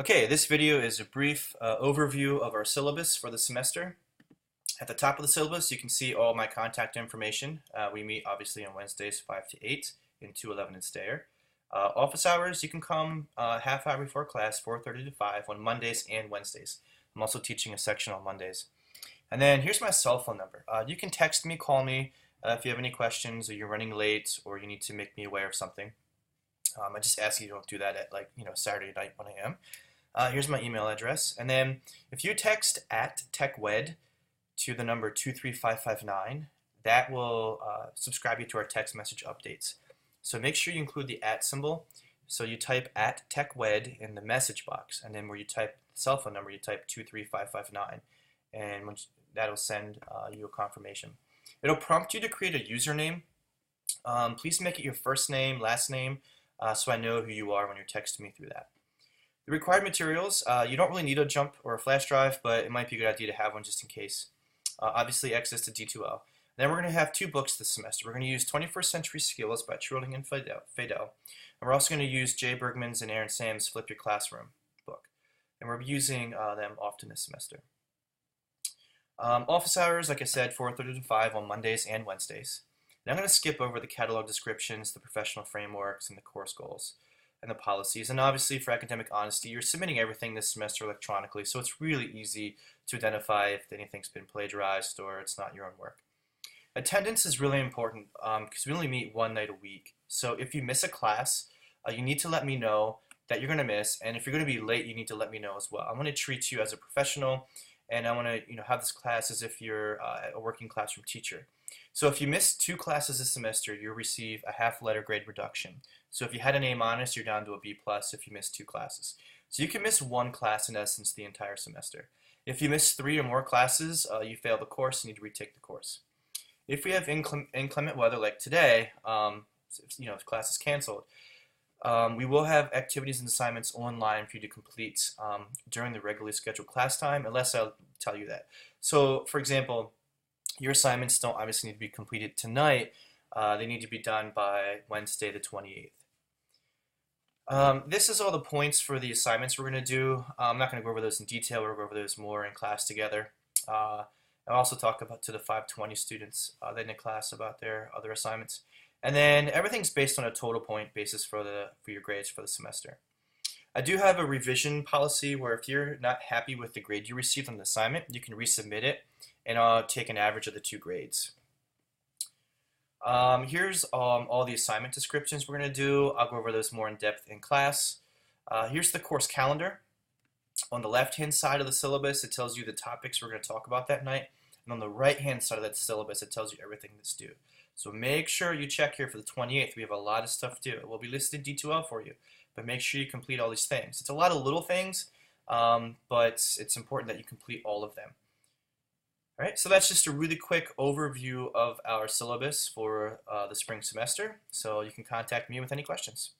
Okay, this video is a brief overview of our syllabus for the semester. At the top of the syllabus, you can see all my contact information. We meet obviously on Wednesdays 5 to 8 in 211 and Stair. Office hours, you can come half hour before class, 4:30 to 5 on Mondays and Wednesdays. I'm also teaching a section on Mondays. And then here's my cell phone number. You can text me, call me if you have any questions or you're running late or you need to make me aware of something. I just ask you don't do that at Saturday night 1 a.m. Here's my email address. And then if you text at TechWed to the number 23559, that will subscribe you to our text message updates. So make sure you include the at symbol. So you type at TechWed in the message box, and then where you type the cell phone number, you type 23559, and that'll send you a confirmation. It'll prompt you to create a username. Please make it your first name, last name, so I know who you are when you're texting me through that. The required materials, you don't really need a jump or a flash drive, but it might be a good idea to have one just in case. Obviously, access to D2L. Then we're going to have two books this semester. We're going to use 21st Century Skills by Trilling and Fadell. And we're also going to use Jay Bergman's and Aaron Sam's Flip Your Classroom book. And we're using them often this semester. Office hours, like I said, 4:30 to 5 on Mondays and Wednesdays. And I'm going to skip over the catalog descriptions, the professional frameworks, and the course goals, and the policies. And obviously, for academic honesty, you're submitting everything this semester electronically, so it's really easy to identify if anything's been plagiarized or it's not your own work. Attendance is really important because we only meet one night a week. So if you miss a class, you need to let me know that you're going to miss, and if you're going to be late, you need to let me know as well. I want to treat you as a professional, and I want to have this class as if you're a working classroom teacher. So if you miss 2 classes this semester, you'll receive a half letter grade reduction. So if you had an A-, you're down to a B+ if you missed 2 classes. So you can miss 1 class in essence the entire semester. If you miss 3 or more classes, you fail the course and need to retake the course. If we have inclement weather like today, if class is canceled, we will have activities and assignments online for you to complete during the regularly scheduled class time, unless I'll tell you that. So for example, your assignments don't obviously need to be completed tonight. They need to be done by Wednesday the 28th. This is all the points for the assignments we're going to do. I'm not going to go over those in detail. We'll go over those more in class together. I'll also talk about to the 520 students that in class about their other assignments. And then everything's based on a total point basis for your grades for the semester. I do have a revision policy where if you're not happy with the grade you received on the assignment, you can resubmit it, and I'll take an average of the 2 grades. Here's all the assignment descriptions we're going to do. I'll go over those more in depth in class. Here's the course calendar. On the left-hand side of the syllabus, it tells you the topics we're going to talk about that night. And on the right-hand side of that syllabus, it tells you everything that's due. So make sure you check here for the 28th. We have a lot of stuff due. It will be listed D2L for you, but make sure you complete all these things. It's a lot of little things, but it's important that you complete all of them. All right, so that's just a really quick overview of our syllabus for the spring semester. So you can contact me with any questions.